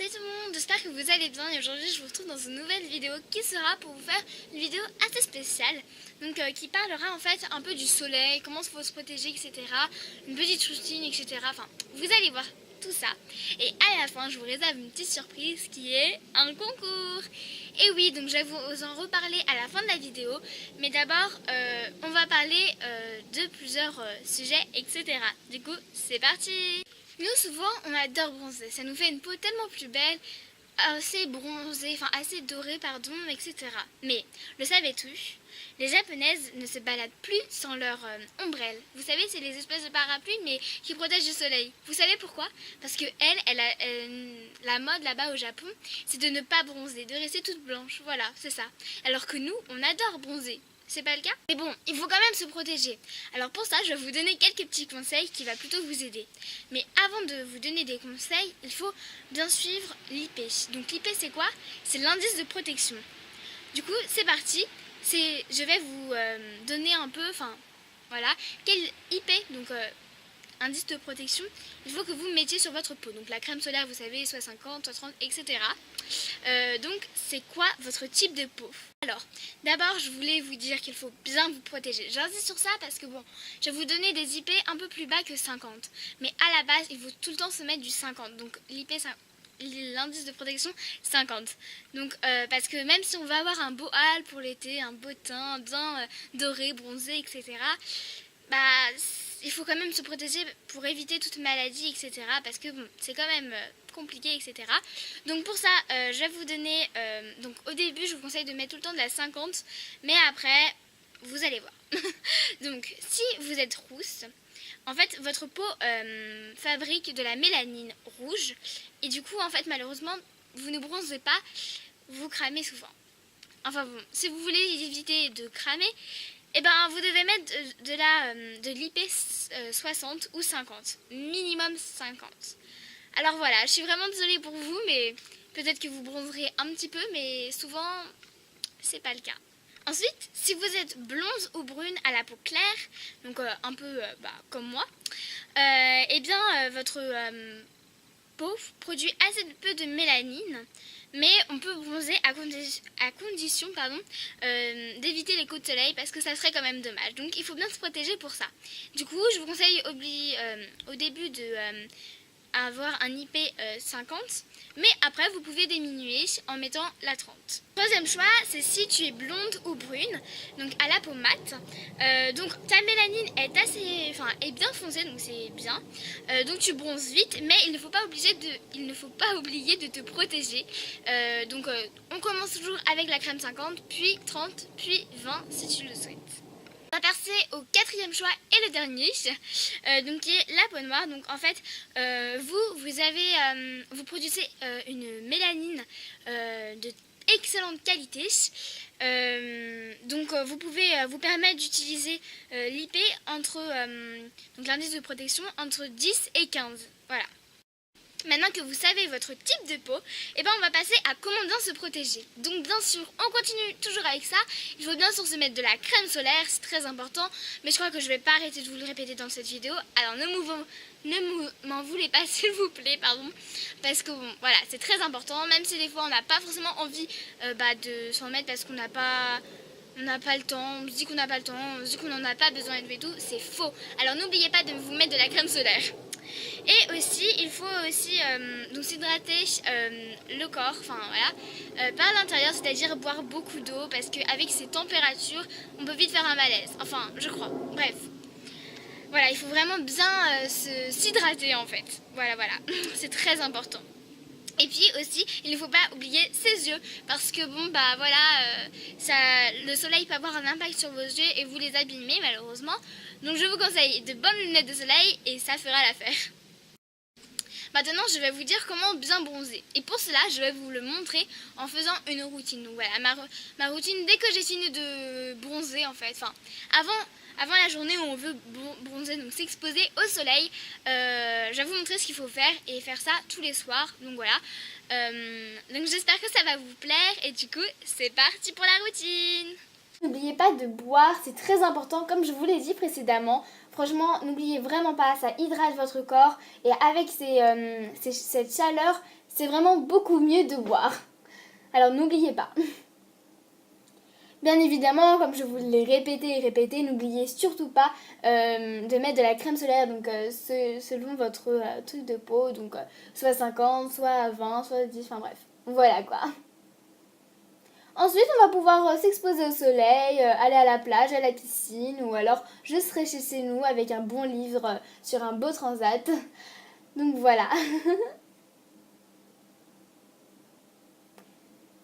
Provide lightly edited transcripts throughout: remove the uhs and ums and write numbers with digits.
Salut tout le monde, j'espère que vous allez bien et aujourd'hui je vous retrouve dans une nouvelle vidéo qui sera pour vous faire une vidéo assez spéciale qui parlera en fait un peu du soleil, comment il faut se protéger, etc. Une petite routine, etc. Enfin, vous allez voir tout ça et à la fin je vous réserve une petite surprise qui est un concours. Et oui, donc je vais vous en reparler à la fin de la vidéo, mais d'abord on va parler de plusieurs sujets, etc. Du coup, c'est parti! Nous, souvent, on adore bronzer. Ça nous fait une peau tellement plus belle, assez bronzée, enfin assez dorée, pardon, etc. Mais, le savais-tu? Les japonaises ne se baladent plus sans leur ombrelle. Vous savez, c'est les espèces de parapluies, mais qui protègent du soleil. Vous savez pourquoi? Parce que la mode là-bas au Japon, c'est de ne pas bronzer, de rester toute blanche. Voilà, c'est ça. Alors que nous, on adore bronzer. C'est pas le cas? Mais bon, il faut quand même se protéger. Alors pour ça, je vais vous donner quelques petits conseils qui vont plutôt vous aider. Mais avant de vous donner des conseils, il faut bien suivre l'IP. Donc l'IP, c'est quoi? C'est l'indice de protection. Du coup, c'est parti. Je vais vous donner un peu, voilà, quel IP, donc indice de protection, il faut que vous mettiez sur votre peau. Donc la crème solaire, vous savez, soit 50, soit 30, etc. Donc c'est quoi votre type de peau? Alors, d'abord, je voulais vous dire qu'il faut bien vous protéger. J'insiste sur ça parce que bon, je vais vous donner des IP un peu plus bas que 50. Mais à la base, il faut tout le temps se mettre du 50. Donc l'indice de protection 50. Donc parce que même si on va avoir un beau hâle pour l'été, un beau teint bien doré, bronzé, etc. Bah il faut quand même se protéger pour éviter toute maladie, etc. Parce que bon, c'est quand même compliqué, etc. Donc pour ça, je vais vous donner... donc au début, je vous conseille de mettre tout le temps de la 50, mais après, vous allez voir. Donc si vous êtes rousse, en fait, votre peau fabrique de la mélanine rouge. Et du coup, en fait, malheureusement, vous ne bronzez pas, vous cramez souvent. Enfin bon, si vous voulez éviter de cramer, eh ben, vous devez mettre de l'IP 60 ou 50, minimum 50. Alors voilà, je suis vraiment désolée pour vous, mais peut-être que vous bronzerez un petit peu, mais souvent, c'est pas le cas. Ensuite, si vous êtes blonde ou brune à la peau claire, donc un peu comme moi, eh bien, votre peau produit assez peu de mélanine. Mais on peut bronzer à condition d'éviter les coups de soleil parce que ça serait quand même dommage. Donc il faut bien se protéger pour ça. Du coup, je vous conseille au début de avoir un IP 50. Mais après, vous pouvez diminuer en mettant la 30. Troisième choix, c'est si tu es blonde ou brune, donc à la peau mate. Donc ta mélanine est bien foncée, donc c'est bien. Donc tu bronzes vite, mais il ne faut pas oublier de te protéger. On commence toujours avec la crème 50, puis 30, puis 20 si tu le souhaites. On va passer au quatrième choix et le dernier, qui est la peau noire. Donc en fait, vous produisez une mélanine de excellente qualité. Vous pouvez vous permettre d'utiliser l'IP donc l'indice de protection entre 10 et 15. Voilà. Maintenant que vous savez votre type de peau, on va passer à comment bien se protéger. Donc bien sûr, on continue toujours avec ça. Il faut bien sûr se mettre de la crème solaire, c'est très important. Mais je crois que je ne vais pas arrêter de vous le répéter dans cette vidéo. Alors ne m'en voulez pas s'il vous plaît, pardon. Parce que bon, voilà, c'est très important. Même si des fois on n'a pas forcément envie de s'en mettre parce qu'on n'a pas le temps, on se dit qu'on n'a pas le temps, on se dit qu'on n'en a pas besoin et tout, c'est faux. Alors n'oubliez pas de vous mettre de la crème solaire. Et aussi, il faut aussi s'hydrater le corps, par l'intérieur, c'est-à-dire boire beaucoup d'eau, parce qu'avec ces températures, on peut vite faire un malaise. Enfin, je crois. Bref. Voilà, il faut vraiment bien s'hydrater en fait. Voilà, c'est très important. Et puis aussi, il ne faut pas oublier ses yeux, parce que le soleil peut avoir un impact sur vos yeux et vous les abîmer malheureusement. Donc je vous conseille de bonnes lunettes de soleil et ça fera l'affaire. Maintenant, je vais vous dire comment bien bronzer. Et pour cela, je vais vous le montrer en faisant une routine. Donc voilà, ma routine, dès que j'ai fini de bronzer en fait, avant la journée où on veut bronzer, donc s'exposer au soleil, je vais vous montrer ce qu'il faut faire et faire ça tous les soirs. Donc voilà. Donc j'espère que ça va vous plaire et du coup, c'est parti pour la routine. N'oubliez pas de boire, c'est très important comme je vous l'ai dit précédemment. Franchement, n'oubliez vraiment pas, ça hydrate votre corps et avec cette chaleur, c'est vraiment beaucoup mieux de boire. Alors n'oubliez pas. Bien évidemment, comme je vous l'ai répété et répété, n'oubliez surtout pas de mettre de la crème solaire, donc selon votre truc de peau, donc soit 50, soit 20, soit 10, enfin bref, voilà quoi. Ensuite, on va pouvoir s'exposer au soleil, aller à la plage, à la piscine, ou alors je serai chez nous avec un bon livre sur un beau transat. Donc voilà.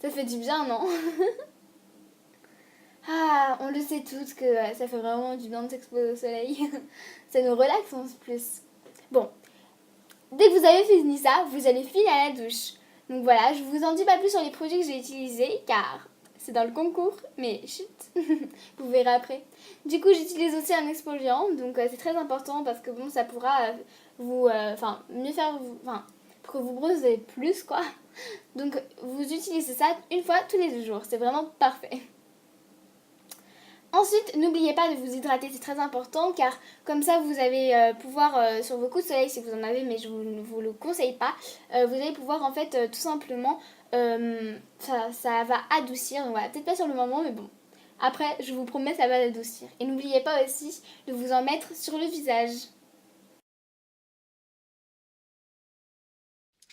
Ça fait du bien, non? Ah, on le sait tous que ça fait vraiment du bien de s'exposer au soleil. Ça nous relaxe en plus. Bon, dès que vous avez fini ça, vous allez filer à la douche. Donc voilà, je vous en dis pas plus sur les produits que j'ai utilisés car c'est dans le concours, mais chut, vous verrez après. Du coup, j'utilise aussi un exfoliant, donc c'est très important parce que bon, ça pourra vous, mieux faire, pour que vous brossez plus quoi. Donc vous utilisez ça une fois tous les 2 jours, c'est vraiment parfait. Ensuite, n'oubliez pas de vous hydrater, c'est très important car comme ça vous allez pouvoir, sur vos coups de soleil si vous en avez, mais je ne vous le conseille pas, vous allez pouvoir en fait tout simplement, ça va adoucir, donc voilà, peut-être pas sur le moment mais bon, après je vous promets ça va l'adoucir. Et n'oubliez pas aussi de vous en mettre sur le visage.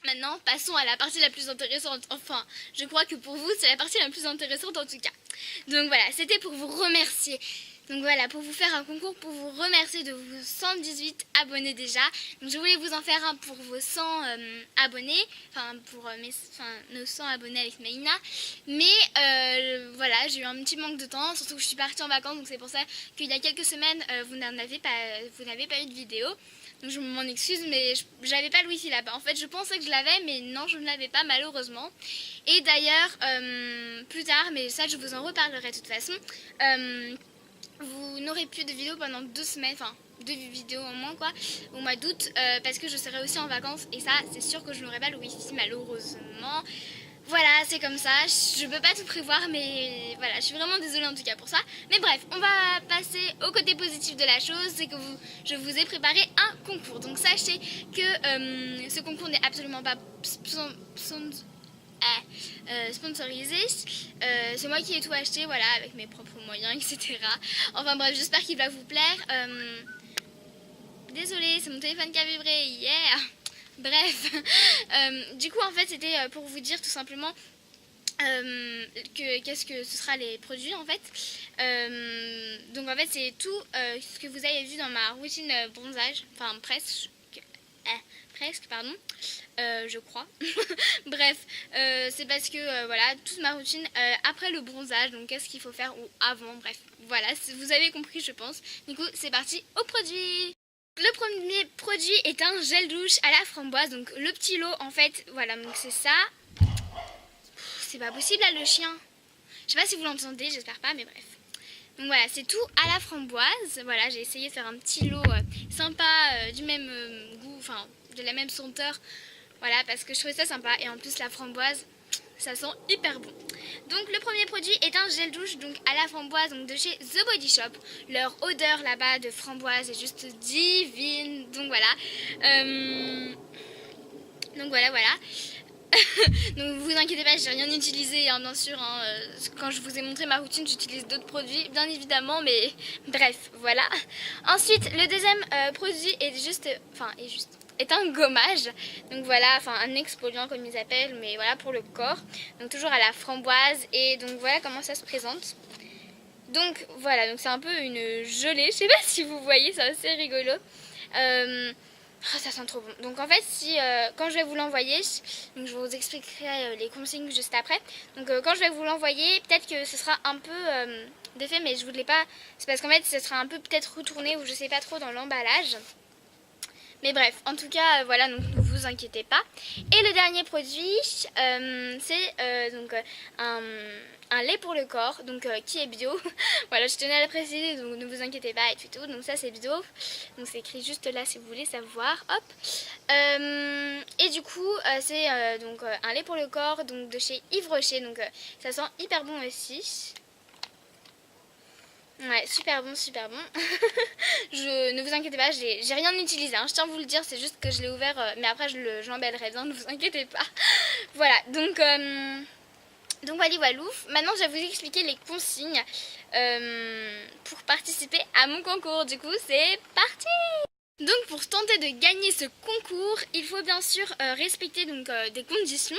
Maintenant, passons à la partie la plus intéressante. Enfin, je crois que pour vous, c'est la partie la plus intéressante en tout cas. Donc voilà, c'était pour vous remercier. Donc voilà, pour vous faire un concours, pour vous remercier de vos 118 abonnés déjà. Donc je voulais vous en faire un pour vos 100 abonnés, enfin pour nos 100 abonnés avec Maïna. Mais voilà, j'ai eu un petit manque de temps, surtout que je suis partie en vacances, donc c'est pour ça qu'il y a quelques semaines, vous n'avez pas eu de vidéo. Donc je m'en excuse, mais j'avais pas le wifi là-bas. En fait, je pensais que je l'avais, mais non, je ne l'avais pas malheureusement. Et d'ailleurs, plus tard, mais ça je vous en reparlerai de toute façon, vous n'aurez plus de vidéos pendant 2 semaines, enfin 2 vidéos au moins quoi, au mois d'août, parce que je serai aussi en vacances et ça c'est sûr que je n'aurai pas le wifi malheureusement. Voilà, c'est comme ça, je peux pas tout prévoir, mais voilà, je suis vraiment désolée en tout cas pour ça. Mais bref, on va passer au côté positif de la chose, c'est que je vous ai préparé un concours. Donc sachez que ce concours n'est absolument pas sponsorisé. C'est moi qui ai tout acheté, voilà, avec mes propres moyens, etc. Enfin bref, j'espère qu'il va vous plaire. Désolée, c'est mon téléphone qui a vibré, yeah. Bref, du coup en fait c'était pour vous dire tout simplement qu'est-ce que ce sera les produits en fait. Donc en fait c'est tout ce que vous avez vu dans ma routine bronzage, enfin presque pardon, je crois. Bref, c'est parce que voilà, toute ma routine après le bronzage, donc qu'est-ce qu'il faut faire ou avant, bref, voilà, vous avez compris je pense. Du coup c'est parti au produit. Le premier produit est un gel douche à la framboise, donc le petit lot en fait, voilà, donc c'est ça. C'est pas possible là le chien. Je sais pas si vous l'entendez, j'espère pas, mais bref. Donc voilà, c'est tout à la framboise. Voilà, j'ai essayé de faire un petit lot sympa, du même goût, enfin de la même senteur. Voilà, parce que je trouvais ça sympa. Et en plus la framboise, ça sent hyper bon. Donc le premier produit est un gel douche donc à la framboise, donc de chez The Body Shop. Leur odeur là-bas de framboise est juste divine. Donc voilà. Donc voilà. Donc vous inquiétez pas, j'ai rien utilisé hein, bien sûr. Quand je vous ai montré ma routine, j'utilise d'autres produits bien évidemment, mais bref, voilà. Ensuite, le deuxième produit est un gommage, donc voilà, enfin un exfoliant comme ils appellent, mais voilà pour le corps, donc toujours à la framboise. Et donc voilà comment ça se présente. Donc voilà, donc c'est un peu une gelée, je sais pas si vous voyez, c'est assez rigolo. Ça sent trop bon. Donc en fait, quand je vais vous l'envoyer, donc je vous expliquerai les consignes juste après. Donc quand je vais vous l'envoyer, peut-être que ce sera un peu défait, mais je vous l'ai pas. C'est parce qu'en fait, ce sera un peu peut-être retourné ou je sais pas trop dans l'emballage. Mais bref, en tout cas, voilà, donc ne vous inquiétez pas. Et le dernier produit, c'est donc un lait pour le corps, donc qui est bio. Voilà, je tenais à le préciser, donc ne vous inquiétez pas et tout. Donc ça c'est bio, donc c'est écrit juste là si vous voulez savoir. Hop. Et du coup, c'est donc un lait pour le corps, donc de chez Yves Rocher. Donc ça sent hyper bon aussi. Ouais, super bon, super bon. Ne vous inquiétez pas, j'ai rien utilisé, hein. Je tiens à vous le dire, c'est juste que je l'ai ouvert, mais après je l'emballerai bien, ne vous inquiétez pas. Voilà, donc voilà, Walouf. Maintenant, je vais vous expliquer les consignes pour participer à mon concours. Du coup, c'est parti! Donc pour tenter de gagner ce concours, il faut bien sûr respecter des conditions.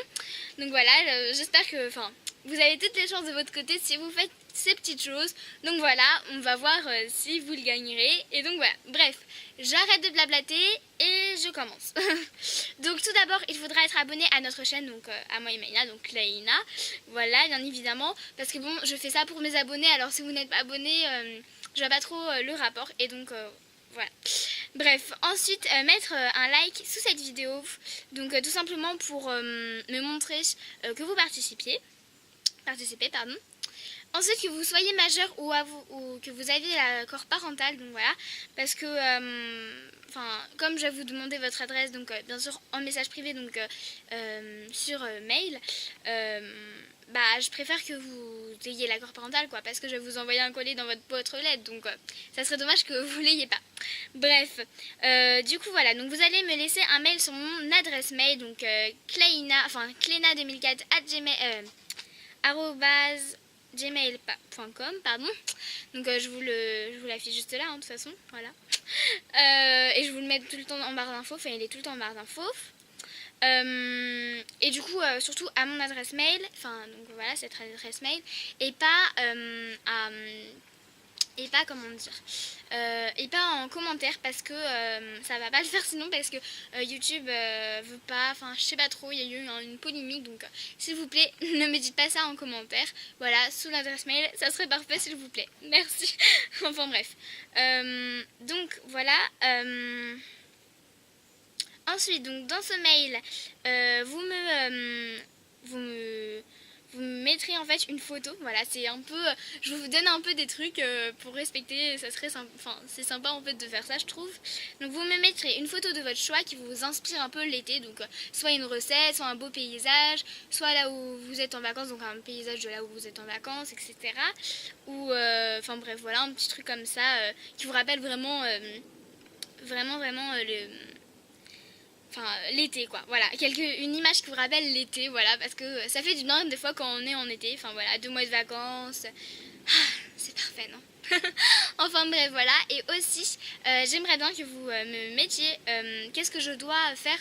Donc voilà, j'espère que vous avez toutes les chances de votre côté si vous faites ces petites choses. Donc voilà, on va voir si vous le gagnerez. Et donc voilà, bref, j'arrête de blablater et je commence. Donc tout d'abord, il faudra être abonné à notre chaîne, donc à moi et Maïna, donc Laïna. Voilà, bien évidemment, parce que bon, je fais ça pour mes abonnés, alors si vous n'êtes pas abonné, je vois pas trop le rapport. Et donc voilà. Bref, ensuite mettre un like sous cette vidéo, donc tout simplement pour me montrer que vous participez, pardon. Ensuite que vous soyez majeur ou que vous avez l'accord parental, donc voilà, parce que comme je vais vous demander votre adresse, donc bien sûr en message privé, donc sur mail, je préfère que vous ayez l'accord parental, quoi, parce que je vais vous envoyer un colis dans votre boîte aux lettres, donc ça serait dommage que vous l'ayez pas. Bref, du coup voilà, donc vous allez me laisser un mail sur mon adresse mail, donc klena2004@gmail.com, pardon. Donc je vous l'affiche juste là, hein, de toute façon, voilà. Et je vous le mets tout le temps en barre d'infos, enfin il est tout le temps en barre d'infos. Et du coup surtout à mon adresse mail, donc voilà, cette adresse mail, et pas comment dire, et pas en commentaire, parce que ça va pas le faire sinon, parce que YouTube veut pas, je sais pas trop, il y a eu une polémique, donc s'il vous plaît ne me dites pas ça en commentaire, voilà, sous l'adresse mail, ça serait parfait s'il vous plaît, merci. Enfin bref, donc voilà. Ensuite, donc dans ce mail, vous me mettrez en fait une photo. Voilà, c'est un peu, je vous donne un peu des trucs pour respecter. Ça serait c'est sympa en fait de faire ça, je trouve. Donc vous me mettrez une photo de votre choix qui vous inspire un peu l'été. Donc soit une recette, soit un beau paysage, soit là où vous êtes en vacances, donc un paysage de là où vous êtes en vacances, etc. Ou bref, voilà, un petit truc comme ça qui vous rappelle vraiment l'été, quoi, voilà, une image qui vous rappelle l'été, voilà, parce que ça fait du bien des fois quand on est en été, voilà, 2 mois de vacances, c'est parfait, non? Enfin bref, voilà, et aussi j'aimerais bien que vous me mettiez qu'est-ce que je dois faire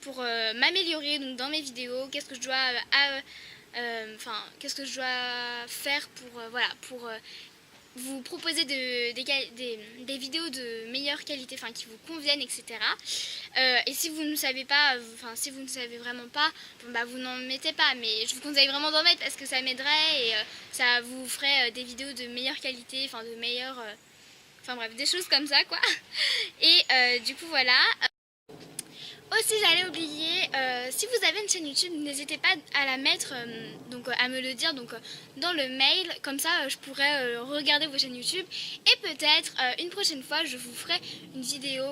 pour m'améliorer donc dans mes vidéos, qu'est-ce que je dois qu'est-ce que je dois faire pour vous proposer des vidéos de meilleure qualité, qui vous conviennent, etc. Et si vous ne savez pas, si vous ne savez vraiment pas, vous n'en mettez pas, mais je vous conseille vraiment d'en mettre parce que ça m'aiderait et ça vous ferait des vidéos de meilleure qualité, de meilleure... bref, des choses comme ça, quoi. Et du coup, voilà... Aussi, j'allais oublier, si vous avez une chaîne YouTube, n'hésitez pas à la mettre, à me le dire dans le mail, comme ça je pourrais regarder vos chaînes YouTube et peut-être une prochaine fois je vous ferai une vidéo,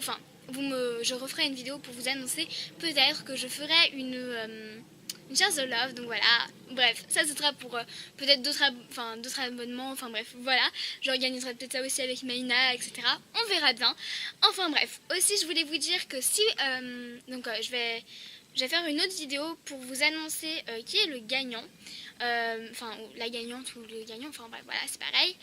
je referai une vidéo pour vous annoncer peut-être que je ferai une Share the Love, donc voilà, bref, ça ce sera pour peut-être d'autres abonnements, bref, voilà, j'organiserai peut-être ça aussi avec Maïna, etc. On verra bien. Enfin bref, aussi je voulais vous dire que si, je vais faire une autre vidéo pour vous annoncer qui est le gagnant, ou la gagnante ou le gagnant, bref, voilà, c'est pareil.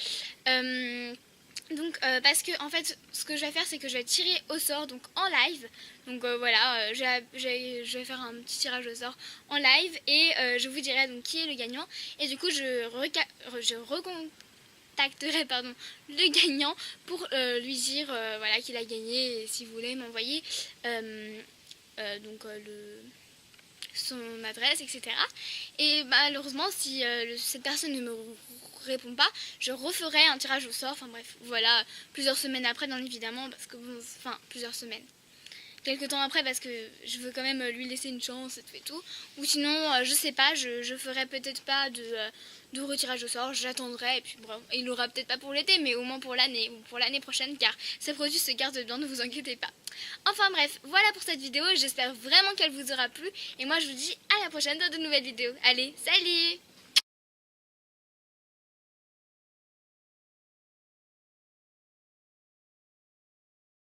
Parce que en fait ce que je vais faire c'est que je vais tirer au sort donc en live, donc voilà, je vais faire un petit tirage au sort en live et je vous dirai donc qui est le gagnant et du coup je recontacterai le gagnant pour lui dire voilà qu'il a gagné et si vous voulez m'envoyer son adresse, etc. Et malheureusement si cette personne ne me répond pas, je referai un tirage au sort, bref, voilà, plusieurs semaines après, bien évidemment, parce que plusieurs semaines, quelques temps après, parce que je veux quand même lui laisser une chance et tout, ou sinon, je sais pas, je ferai peut-être pas de retirage au sort, j'attendrai, et puis bref, il l'aura peut-être pas pour l'été, mais au moins pour l'année, ou pour l'année prochaine, car ces produits se gardent bien, ne vous inquiétez pas. Enfin bref, voilà pour cette vidéo, j'espère vraiment qu'elle vous aura plu, et moi je vous dis à la prochaine dans de nouvelles vidéos. Allez, salut!